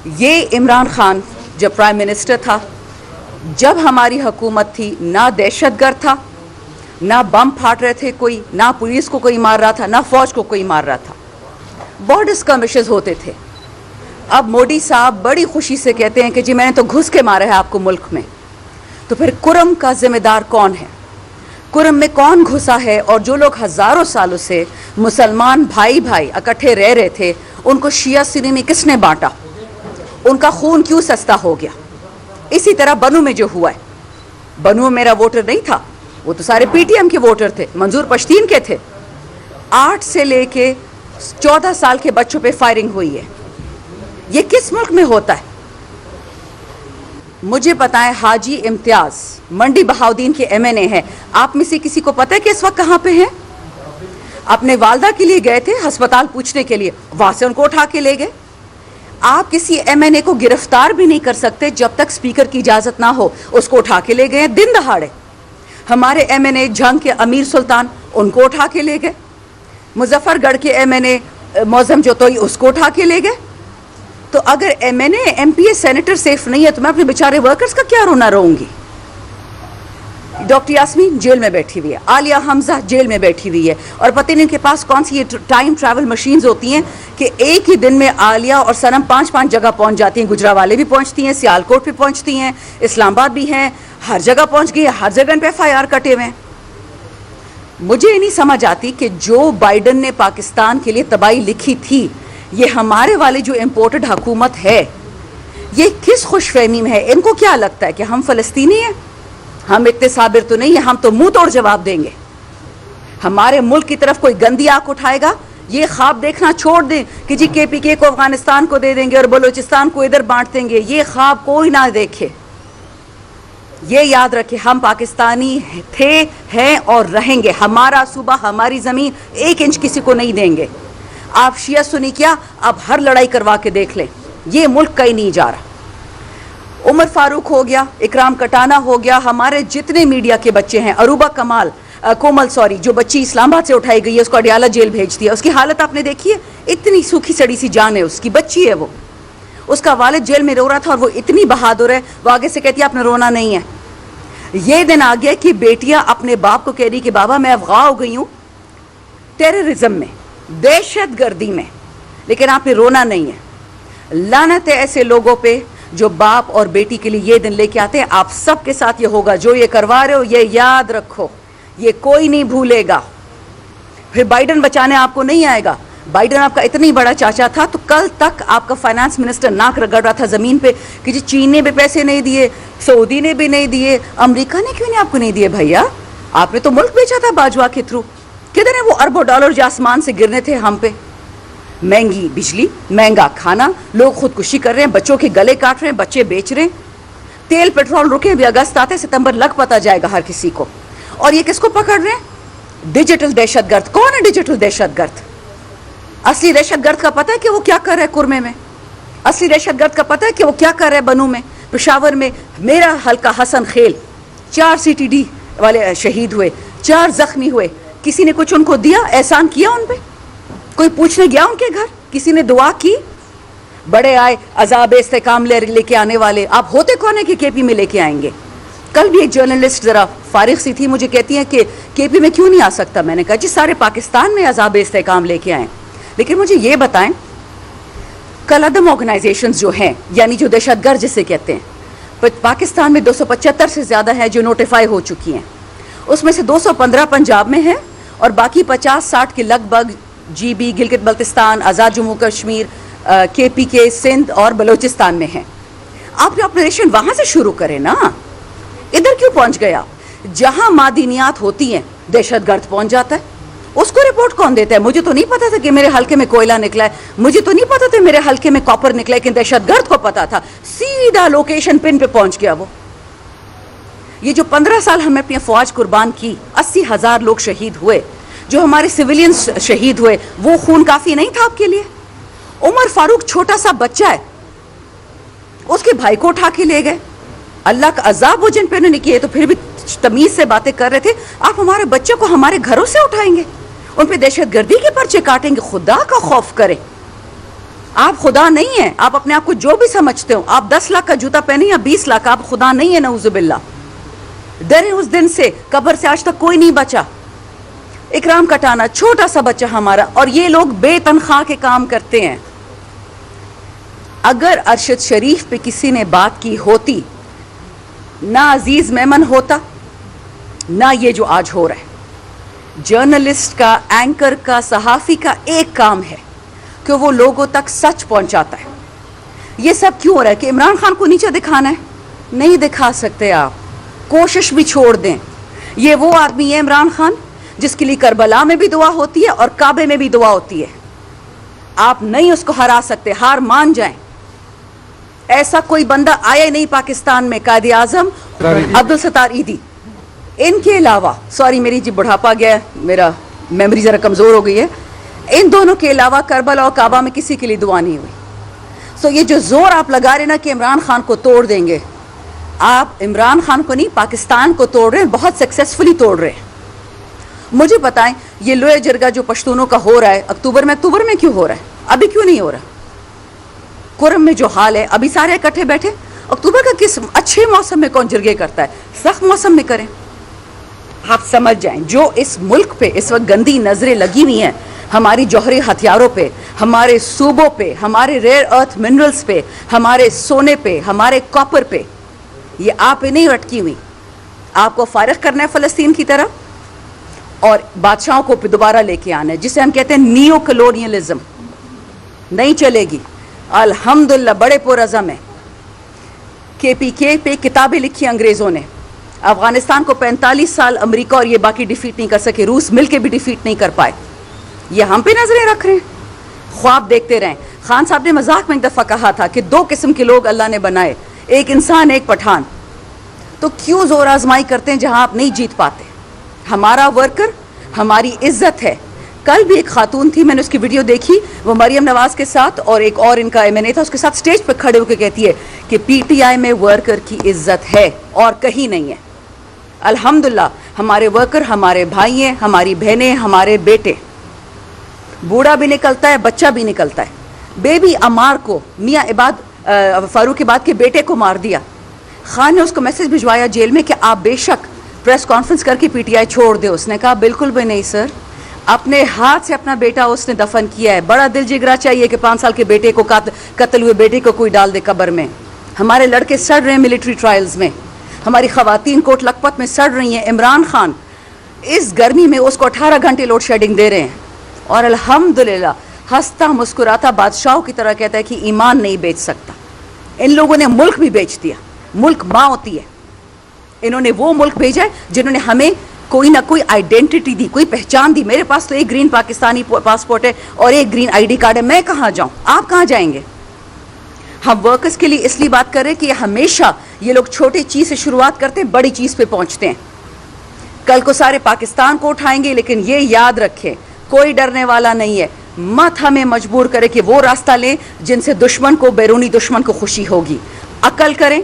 ये इमरान खान जब prime minister था, जब हमारी हुकूमत थी, ना दहशतगर्द था, ना बम फाट रहे थे कोई, ना पुलिस को कोई मार रहा था, ना फौज को कोई मार रहा था। बॉर्डर स्कर्मिशेस होते थे। अब मोदी साहब बड़ी खुशी से कहते हैं कि जी मैंने तो घुस के मारा है आपको मुल्क में। तो फिर कुरम का जिम्मेदार कौन है? कुरम में कौन घुसा है? और जो लोग हज़ारों सालों से मुसलमान भाई भाई इकट्ठे रह रहे थे, उनको शिया सुन्नी में किसने बांटा? उनका खून क्यों सस्ता हो गया? इसी तरह बनू में जो हुआ है, बनू में मेरा वोटर नहीं था, वो तो सारे पीटीएम के वोटर थे, मंजूर पश्तीन के थे। 8 से लेके 14 साल के बच्चों पे फायरिंग हुई है। ये किस मुल्क में होता है? मुझे पता है हाजी इम्तियाज मंडी बहाउद्दीन के एमएनए हैं। आप में से किसी को पता है कि इस वक्त कहाँ पे हैं? अपने वालदा के लिए गए थे अस्पताल पूछने के लिए, वहां से उनको उठा के ले गए। आप किसी एमएनए को गिरफ्तार भी नहीं कर सकते जब तक स्पीकर की इजाजत ना हो, उसको उठा के ले गए दिन दहाड़े। हमारे एमएनए जंग के अमीर सुल्तान, उनको उठा के ले गए। मुजफ्फरगढ़ के एमएनए मौजम जोतोई, उसको उठा के ले गए। तो अगर एमएनए एमपीए सेनेटर सेफ नहीं है तो मैं अपने बेचारे वर्कर्स का क्या रोना रोऊंगी? डॉक्टर यास्मीन जेल में बैठी हुई है, आलिया हमजा जेल में बैठी हुई है, और पता नहीं उनके पास कौन सी ये टाइम ट्रैवल मशीन्स होती हैं कि एक ही दिन में आलिया और सनम 5-5 जगह पहुंच जाती हैं। गुजरावाले भी पहुंचती हैं, सियालकोट भी पहुंचती हैं, इस्लामाबाद भी हैं, हर जगह पहुंच गई है, हर जगह पे FIR कटे हुए हैं। मुझे ये नहीं समझ आती कि जो बाइडन ने पाकिस्तान के लिए तबाही लिखी थी, ये हमारे वाली जो इम्पोर्टेड हुकूमत है, ये किस खुशफहमी में है? इनको क्या लगता है कि हम फ़लस्तीनी हैं? हम इतने साबिर तो नहीं है, हम तो मुंह तोड़ जवाब देंगे। हमारे मुल्क की तरफ कोई गंदी आंख उठाएगा, ये ख्वाब देखना छोड़ दें कि जी KPK को अफगानिस्तान को दे देंगे और बलूचिस्तान को इधर बांट देंगे। ये ख्वाब कोई ना देखे। ये याद रखे, हम पाकिस्तानी थे, हैं और रहेंगे। हमारा सूबा, हमारी ज़मीन 1 इंच किसी को नहीं देंगे। आप शिया सुन्नी क्या, आप हर लड़ाई करवा के देख लें, ये मुल्क कहीं नहीं जा रहा। उमर फारूक हो गया, इकराम कटाना हो गया, हमारे जितने मीडिया के बच्चे हैं, अरूबा कोमल जो बच्ची इस्लामाबाद से उठाई गई है, उसको अडियाला जेल भेज दिया। उसकी हालत आपने देखी है? इतनी सूखी सड़ी सी जान है उसकी, बच्ची है वो। उसका वालिद जेल में रो रहा था और वो इतनी बहादुर है, वो आगे से कहती है आपने रोना नहीं है। ये दिन आ गया कि बेटियां अपने बाप को कह रही कि बाबा मैं अफगान हो गई हूं टेररिज्म में, दहशत गर्दी में, लेकिन आपने रोना नहीं है। लानत है ऐसे लोगों पे जो बाप और बेटी के लिए ये दिन लेके आते हैं। आप सबके साथ ये होगा, जो ये करवा रहे हो ये याद रखो, ये कोई नहीं भूलेगा। फिर बाइडन बचाने आपको नहीं आएगा। बाइडन आपका इतनी बड़ा चाचा था तो कल तक आपका फाइनेंस मिनिस्टर नाक रगड़ रहा था जमीन पे कि जी चीन ने भी पैसे नहीं दिए, सऊदी ने भी नहीं दिए, अमेरिका ने क्यों नहीं आपको नहीं दिए? भैया आपने तो मुल्क बेचा था बाजवा के थ्रू। किधर है वो अरबों डॉलर जो आसमान से गिरने थे हम पे? महंगी बिजली, महंगा खाना, लोग खुदकुशी कर रहे हैं, बच्चों के गले काट रहे हैं, बच्चे बेच रहे हैं। तेल पेट्रोल रुके, अभी अगस्त आते, सितंबर लग पता जाएगा हर किसी को। और ये किसको पकड़ रहे हैं? डिजिटल दहशतगर्द। कौन है डिजिटल दहशतगर्द? असली दहशतगर्द का पता है कि वो क्या कर रहा है कुरमे में? असली दहशतगर्द का पता है कि वो क्या कर रहा है बनू में, पेशावर में? मेरा हल्का हसन खेल 4 CTD वाले शहीद हुए, 4 जख्मी हुए। किसी ने कुछ उनको दिया, एहसान किया उन पे? कोई पूछने गया उनके घर? किसी ने दुआ की? बड़े आए अजाब इस्तेकाम लेके आने वाले। आप होते कौन है कि KP में लेके आएंगे? कल भी एक जर्नलिस्ट जरा फारिग सी थी, मुझे कहती है कि KP में क्यों नहीं आ सकता? मैंने कहा जी सारे पाकिस्तान में अजाब इस्तेकाम लेके आए। लेकिन मुझे ये बताएं, कलअदम ऑर्गेनाइजेशंस जो हैं, यानी जो दहशतगर्द जिसे कहते हैं, पाकिस्तान में 275 से ज़्यादा है जो नोटिफाई हो चुकी हैं। उसमें से 215 पंजाब में है और बाकी 50-60 के लगभग GB, गिलगित बल्तिस्तान, आज़ाद जम्मू कश्मीर, KPK, सिंध और बलूचिस्तान में है। आप ऑपरेशन वहाँ से शुरू करें ना, इधर क्यों पहुँच गया? जहाँ मादनियात होती हैं दहशतगर्द पहुँच जाता है। उसको रिपोर्ट कौन देता है? मुझे तो नहीं पता था कि मेरे हल्के में कोयला निकला है, मुझे तो नहीं पता था मेरे हल्के में कॉपर निकला है, लेकिन दहशतगर्द को पता था। सीधा लोकेशन पिन पे पहुंच गया वो। ये जो 15 साल हमने अपनी फौज कुर्बान की, 80,000 लोग शहीद हुए, जो हमारे सिविलियंस शहीद हुए, वो खून काफी नहीं था आपके लिए? उमर फारूक छोटा सा बच्चा है, उसके भाई को उठा के ले गए। अल्लाह का अजाब वो जिन पे उन्होंने किए, तो फिर भी तमीज से बातें कर रहे थे। आप हमारे बच्चों को हमारे घरों से उठाएंगे, उन पे दहशतगर्दी के पर्चे काटेंगे? खुदा का खौफ करें। आप खुदा नहीं है, आप अपने आप को जो भी समझते हो, आप 10 लाख का जूता पहने या 20 लाख, आप खुदा नहीं है, नऊजुबिल्ला। डरे उस दिन से, कब्र से आज तक कोई नहीं बचा। इकराम कटाना, छोटा सा बच्चा हमारा, और ये लोग बेतनख्वाह के काम करते हैं। अगर अरशद शरीफ पे किसी ने बात की होती, ना अजीज मेमन होता, ना ये जो आज हो रहा है। जर्नलिस्ट का, एंकर का, सहाफी का एक काम है कि वो लोगों तक सच पहुंचाता है। ये सब क्यों हो रहा है कि इमरान खान को नीचे दिखाना है? नहीं दिखा सकते आप, कोशिश भी छोड़ दें। ये वो आदमी है इमरान खान जिसके लिए करबला में भी दुआ होती है और काबे में भी दुआ होती है। आप नहीं उसको हरा सकते, हार मान जाएं। ऐसा कोई बंदा आया ही नहीं पाकिस्तान में, कायदे आजम अब्दुल सत्तार ईदी, इनके अलावा, सॉरी मेरी जी बुढ़ापा गया है, मेरा मेमोरी जरा कमजोर हो गई है, इन दोनों के अलावा करबला और काबा में किसी के लिए दुआ नहीं हुई। सो ये जो जोर आप लगा रहे ना कि इमरान खान को तोड़ देंगे, आप इमरान खान को नहीं, पाकिस्तान को तोड़ रहे हैं, बहुत सक्सेसफुली तोड़ रहे हैं। मुझे बताएं, ये लोहे जरगा जो पश्तूनों का हो रहा है अक्टूबर में क्यों हो रहा है? अभी क्यों नहीं हो रहा? कुरम में जो हाल है, अभी सारे इकट्ठे बैठे। अक्टूबर का किस अच्छे मौसम में कौन जरगे करता है? सख्त मौसम में करें। आप समझ जाएं, जो इस मुल्क पे इस वक्त गंदी नजरें लगी हुई हैं, हमारी जौहरी हथियारों पे, हमारे सूबों पे, हमारे रेयर अर्थ मिनरल्स पे, हमारे सोने पे, हमारे कॉपर पे, ये आप नहीं अटकी हुई। आपको फारिग करना है फ़लस्तीन की तरफ और बादशाहों को दोबारा लेके आना है, जिसे हम कहते हैं नियो कलोनियलिज्म। नहीं चलेगी। अल्हम्दुलिल्लाह बड़े पुरअज़म है। KPK पे किताबें लिखी अंग्रेज़ों ने। अफगानिस्तान को 45 साल अमेरिका और ये बाकी डिफीट नहीं कर सके, रूस मिलके भी डिफीट नहीं कर पाए। ये हम पे नजरें रख रहे हैं, ख्वाब देखते रहें। खान साहब ने मजाक में एक दफ़ा कहा था कि 2 किस्म के लोग अल्लाह ने बनाए, एक इंसान एक पठान। तो क्यों जोर आजमाई करते हैं जहां आप नहीं जीत पाते? हमारा वर्कर, हमारी इज्जत है। कल भी एक खातून थी, मैंने उसकी वीडियो देखी, वो मरियम नवाज के साथ और एक और इनका MNA था, उसके साथ स्टेज पर खड़े होकर कहती है कि PTI में वर्कर की इज्जत है और कहीं नहीं है। अल्हम्दुलिल्लाह हमारे वर्कर हमारे भाई हैं, हमारी बहनें, हमारे बेटे। बूढ़ा भी निकलता है, बच्चा भी निकलता है। बेबी अमार को मियाँ फारूक इबाद के बेटे को मार दिया। खान ने उसको मैसेज भिजवाया जेल में कि आप बेशक प्रेस कॉन्फ्रेंस करके PTI छोड़ दे। उसने कहा बिल्कुल भी नहीं सर, अपने हाथ से अपना बेटा उसने दफन किया है। बड़ा दिल जिगरा चाहिए कि 5 साल के बेटे को कत्ल हुए बेटे को कोई डाल दे कब्र में। हमारे लड़के सड़ रहे हैं मिलिट्री ट्रायल्स में, हमारी खवातीन कोट लखपत में सड़ रही हैं। इमरान खान इस गर्मी में उसको 18 घंटे लोड शेडिंग दे रहे हैं और अल्हम्दुलिल्लाह हंसता मुस्कुराता बादशाहों की तरह कहता है कि ईमान नहीं बेच सकता। इन लोगों ने मुल्क भी बेच दिया। मुल्क माँ होती है। इन्होंने वो मुल्क भेजा है जिन्होंने हमें कोई ना कोई आइडेंटिटी दी, कोई पहचान दी। मेरे पास तो एक ग्रीन पाकिस्तानी पासपोर्ट है और एक ग्रीन ID कार्ड है। मैं कहाँ जाऊँ? आप कहाँ जाएंगे? हम वर्कर्स के लिए इसलिए बात कर रहे हैं कि हमेशा ये लोग छोटी चीज़ से शुरुआत करते हैं, बड़ी चीज़ पे पहुँचते हैं। कल को सारे पाकिस्तान को उठाएंगे, लेकिन ये याद रखें कोई डरने वाला नहीं है। मत हमें मजबूर करे कि वो रास्ता लें जिनसे दुश्मन को, बैरूनी दुश्मन को खुशी होगी। अकल करें,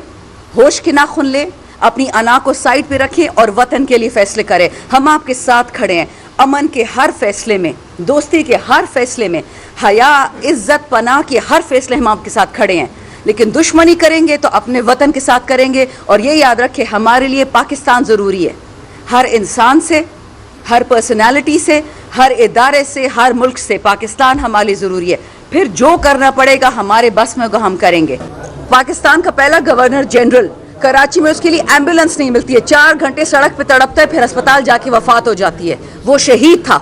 होश के नाखून लें, अपनी अना को साइड पे रखें और वतन के लिए फैसले करें। हम आपके साथ खड़े हैं, अमन के हर फैसले में, दोस्ती के हर फैसले में, हया, इज्जत, पनाह के हर फैसले हम आपके साथ खड़े हैं। लेकिन दुश्मनी करेंगे तो अपने वतन के साथ करेंगे। और ये याद रखें, हमारे लिए पाकिस्तान ज़रूरी है। हर इंसान से, हर पर्सनैलिटी से, हर इदारे से, हर मुल्क से पाकिस्तान हमारे लिए ज़रूरी है। फिर जो करना पड़ेगा हमारे बस में होगा हम करेंगे। पाकिस्तान का पहला गवर्नर जनरल, कराची में उसके लिए एम्बुलेंस नहीं मिलती है, 4 घंटे सड़क पे तड़पता है, फिर अस्पताल जाके वफात हो जाती है। वो शहीद था।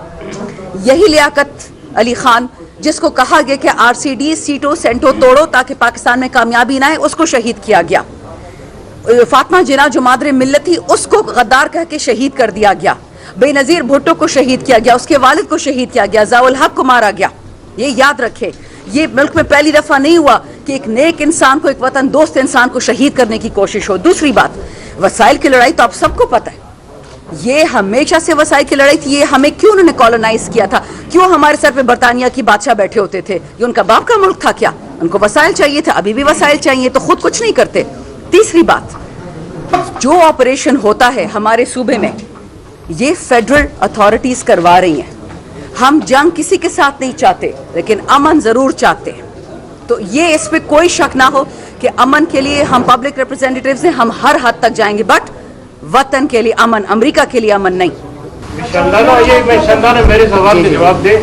यही लियाकत अली खान, जिसको कहा गया कि RCD सीटों सेंटो तोड़ो ताकि पाकिस्तान में कामयाबी ना आए, उसको शहीद किया गया। फातिमा जिन्ना जो मादरे मिल्लत थी, उसको गद्दार कह के शहीद कर दिया गया। बेनज़ीर भुट्टो को शहीद किया गया, उसके वालिद को शहीद किया गया, ज़ाउल हक को मारा गया। ये याद रखे, ये मुल्क में पहली दफ़ा नहीं हुआ कि एक नेक इंसान को, एक वतन दोस्त इंसान को शहीद करने की कोशिश हो। दूसरी बात, वसाइल की लड़ाई तो आप सबको पता है, ये हमेशा से वसाइल की लड़ाई थी। ये हमें क्यों उन्होंने कॉलोनाइज किया था? क्यों हमारे सर पे बरतानिया की बादशाह बैठे होते थे? ये उनका बाप का मुल्क था क्या? उनको वसाइल चाहिए थे, अभी भी वसाइल चाहिए, तो खुद कुछ नहीं करते। तीसरी बात, जो ऑपरेशन होता है हमारे सूबे में, ये फेडरल अथॉरिटीज करवा रही हैं। हम जंग किसी के साथ नहीं चाहते, लेकिन अमन जरूर चाहते हैं। तो ये इस पे कोई शक ना हो कि अमन के लिए हम पब्लिक रिप्रेजेंटेटिव्स हैं, हम हर हद तक जाएंगे, बट वतन के लिए अमन, अमेरिका के लिए अमन नहीं। शानदार मेरे सवाल के जवाब दे।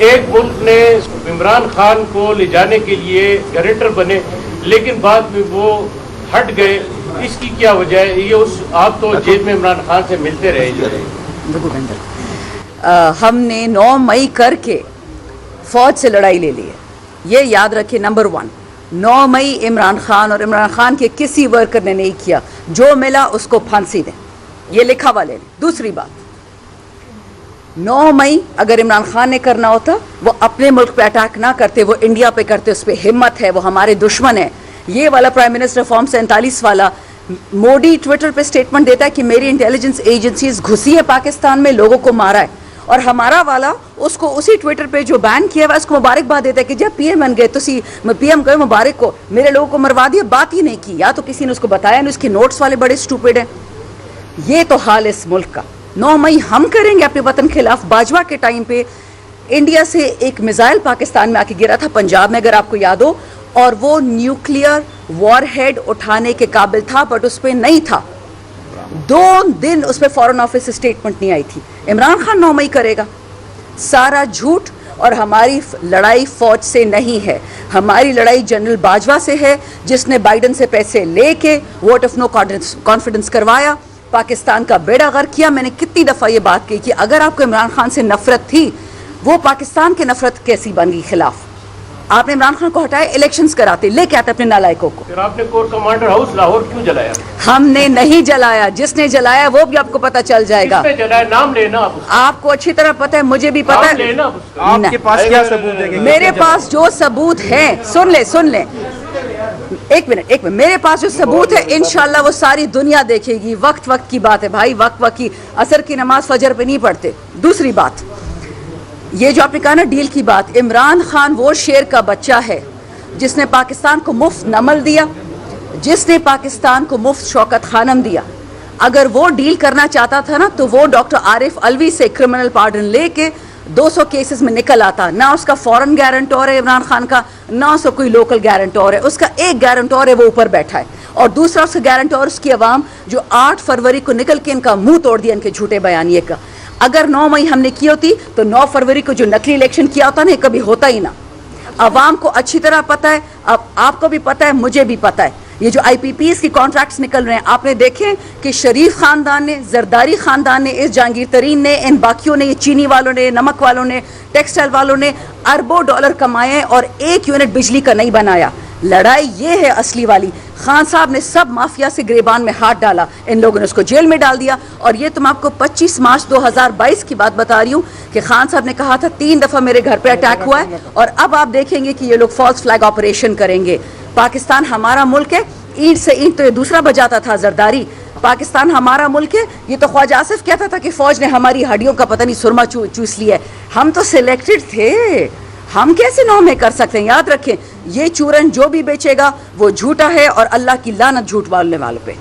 एक मुल्क ने इमरान खान को ले जाने के लिए गारंटर बने, लेकिन बाद में वो हट गए, इसकी क्या वजह है? ये आप तो जेल में इमरान खान से मिलते रहे। हमने 9 मई करके फौज से लड़ाई ले ली है, ये याद रखिए। नंबर 1, 9 मई इमरान खान और इमरान खान के किसी वर्कर ने नहीं किया, जो मिला उसको फांसी दें, ये लिखा वाले ने। दूसरी बात, 9 मई अगर इमरान खान ने करना होता वो अपने मुल्क पे अटैक ना करते, वो इंडिया पे करते, उस पर हिम्मत है, वो हमारे दुश्मन है। ये वाला प्राइम मिनिस्टर फॉर्म 47 वाला मोदी ट्विटर पे स्टेटमेंट देता है कि मेरी इंटेलिजेंस एजेंसीज घुसी है पाकिस्तान में, लोगों को मारा है, और हमारा वाला उसको उसी ट्विटर पे जो बैन किया हुआ उसको मुबारकबाद देता है कि जब पीएम बन गए तो पीएम गए मुबारक को, मेरे लोगों को मरवा दिया, बात ही नहीं की, या तो किसी ने उसको बताया नहीं, उसके नोट्स वाले बड़े स्टूपिड हैं। ये तो हाल इस मुल्क का। 9 मई हम करेंगे अपने वतन के खिलाफ। बाजवा के टाइम पे इंडिया से एक मिसाइल पाकिस्तान में आके गिरा था पंजाब में, अगर आपको याद हो, और वो न्यूक्लियर वॉरहेड उठाने के काबिल था, बट उस पर नहीं था। 2 दिन उस पर फॉरेन ऑफिस से स्टेटमेंट नहीं आई थी। इमरान खान 9 मई करेगा, सारा झूठ। और हमारी लड़ाई फौज से नहीं है, हमारी लड़ाई जनरल बाजवा से है, जिसने बाइडन से पैसे लेके वोट ऑफ नो कॉन्फिडेंस करवाया, पाकिस्तान का बेड़ा गर्क किया। मैंने कितनी दफ़ा ये बात कही कि अगर आपको इमरान खान से नफरत थी, वो पाकिस्तान की नफरत कैसी बन गई खिलाफ? आपने इमरान खान को हटाया, इलेक्शंस कराते, लेके आते अपने नालायकों को। फिर आपने कोर कमांडर हाउस लाहौर क्यों जलाया? हमने नहीं जलाया, जिसने जलाया वो भी आपको पता चल जाएगा। किसने जलाया? नाम लेना आपको अच्छी तरह पता है, मुझे भी पता है। आपके पास क्या सबूत है? मेरे पास जो सबूत है, सुन ले एक मिनट, मेरे पास जो सबूत है इंशाल्लाह वो सारी दुनिया देखेगी। वक्त की बात है भाई, वक्त की। असर की नमाज फजर पे नहीं पढ़ते। दूसरी बात, ये जो आपने कहा ना डील की बात, इमरान खान वो शेर का बच्चा है जिसने पाकिस्तान को मुफ्त नमल दिया, जिसने पाकिस्तान को मुफ्त शौकत खानम दिया। अगर वो डील करना चाहता था ना, तो वो डॉक्टर आरिफ अलवी से क्रिमिनल पार्डन लेके 200 केसेस में निकल आता। ना उसका फॉरेन गारंटर है इमरान खान का, ना उसका कोई लोकल गारंटर है। उसका एक गारंटर है, वो ऊपर बैठा है, और दूसरा उसका गारंटर उसकी आवाम, जो 8 फरवरी को निकल के इनका मुंह तोड़ दिया इनके झूठे बयानिए का। अगर 9 मई हमने की होती तो 9 फरवरी को जो नकली इलेक्शन किया होता ना, कभी होता ही ना। आवाम को अच्छी तरह पता है, अब आपको भी पता है, मुझे भी पता है। ये जो IPPs की कॉन्ट्रैक्ट्स निकल रहे हैं, आपने देखे कि शरीफ खानदान ने, जरदारी खानदान ने, इस जहांगीर तरीन ने, इन बाकियों ने, ये चीनी वालों ने, नमक वालों ने, टेक्सटाइल वालों ने अरबों डॉलर कमाए और 1 यूनिट बिजली का नहीं बनाया। लड़ाई ये है असली वाली। खान साहब ने सब माफिया से गिरेबान में हाथ डाला, इन लोगों ने उसको जेल में डाल दिया। और ये तो मैं आपको 25 मार्च 2022 की बात बता रही हूँ कि खान साहब ने कहा था 3 दफ़ा मेरे घर पे अटैक हुआ है, और अब आप देखेंगे कि ये लोग फॉल्स फ्लैग ऑपरेशन करेंगे। पाकिस्तान हमारा मुल्क है, ईंट से ईंट तो ये दूसरा बजाता था जरदारी। पाकिस्तान हमारा मुल्क है, ये तो ख्वाजा आसिफ कहता था कि फौज ने हमारी हड्डियों का पता नहीं सुरमा चूस लिया है। हम तो सिलेक्टेड थे, हम कैसे 9 में कर सकते हैं? याद रखें, ये चूरन जो भी बेचेगा वो झूठा है, और अल्लाह की लानत झूठ बोलने वालों पे।